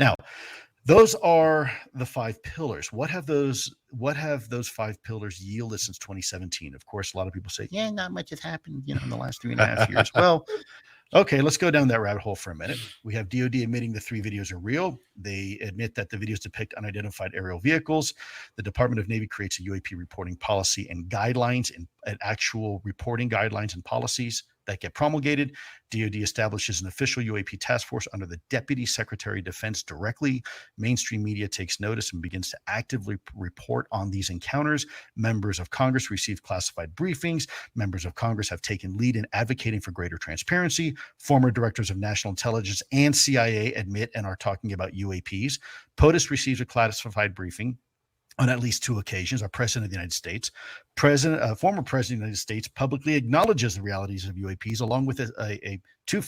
Now, those are the 5 pillars. What have those 5 pillars yielded since 2017? Of course, a lot of people say, yeah, not much has happened, in the last 3.5 years. Well, okay, let's go down that rabbit hole for a minute. We have DoD admitting the 3 videos are real. They admit that the videos depict unidentified aerial vehicles. The Department of Navy creates a UAP reporting policy and guidelines and actual reporting guidelines and policies that get promulgated. DoD establishes an official UAP task force under the Deputy Secretary of Defense directly. Mainstream media takes notice and begins to actively report on these encounters. Members of Congress receive classified briefings. Members of Congress have taken lead in advocating for greater transparency. Former directors of national intelligence and CIA admit and are talking about UAPs. POTUS receives a classified briefing on at least 2 occasions. Our president of the United States, former president of the United States, publicly acknowledges the realities of UAPs, along with two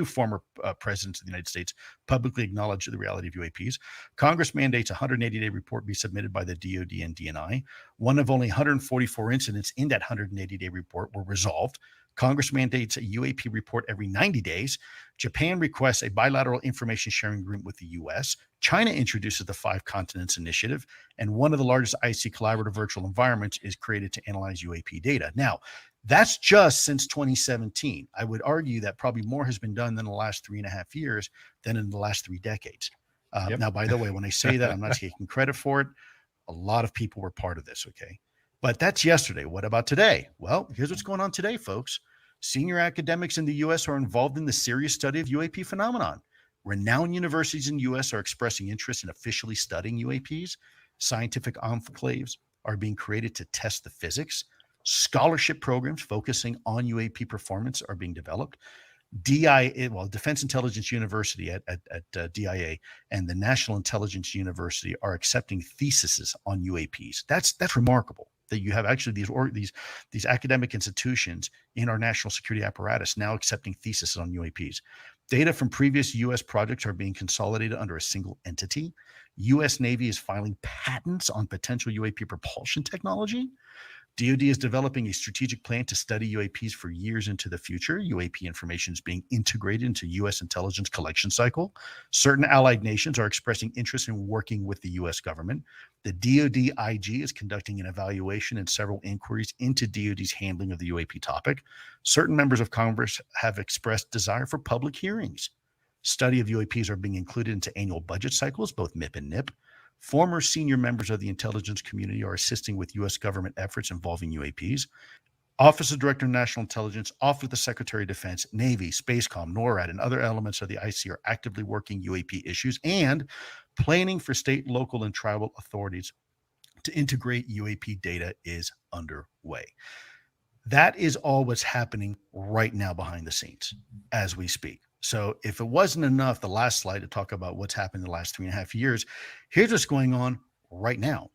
former presidents of the United States publicly acknowledge the reality of UAPs. Congress mandates a 180-day report be submitted by the DoD and DNI. One of only 144 incidents in that 180-day report were resolved. Congress mandates a UAP report every 90 days. Japan requests a bilateral information sharing agreement with the U.S. China introduces the 5 Continents Initiative, and one of the largest IC collaborative virtual environments is created to analyze UAP data. Now, that's just since 2017. I would argue that probably more has been done in the last 3.5 years than in the last 3 decades. Yep. Now, by the way, when I say that, I'm not taking credit for it. A lot of people were part of this, okay? But that's yesterday. What about today? Well, here's what's going on today, folks. Senior academics in the U.S. are involved in the serious study of UAP phenomenon. Renowned universities in the U.S. are expressing interest in officially studying UAPs. Scientific enclaves are being created to test the physics. Scholarship programs focusing on UAP performance are being developed. Defense Intelligence University at DIA and the National Intelligence University are accepting theses on UAPs. That's remarkable that you have actually these academic institutions in our national security apparatus now accepting theses on UAPs. Data from previous U.S. projects are being consolidated under a single entity. U.S. Navy is filing patents on potential UAP propulsion technology. DoD is developing a strategic plan to study UAPs for years into the future. UAP information is being integrated into U.S. intelligence collection cycle. Certain allied nations are expressing interest in working with the U.S. government. The DoD IG is conducting an evaluation and several inquiries into DoD's handling of the UAP topic. Certain members of Congress have expressed desire for public hearings. Study of UAPs are being included into annual budget cycles, both MIP and NIP. Former senior members of the intelligence community are assisting with U.S. government efforts involving UAPs. Office of Director of National Intelligence, Office of the Secretary of Defense, Navy, Spacecom, NORAD, and other elements of the IC are actively working UAP issues and planning for state, local, and tribal authorities to integrate UAP data is underway. That is all what's happening right now behind the scenes as we speak. So if it wasn't enough, the last slide to talk about what's happened in the last 3.5 years, here's what's going on right now.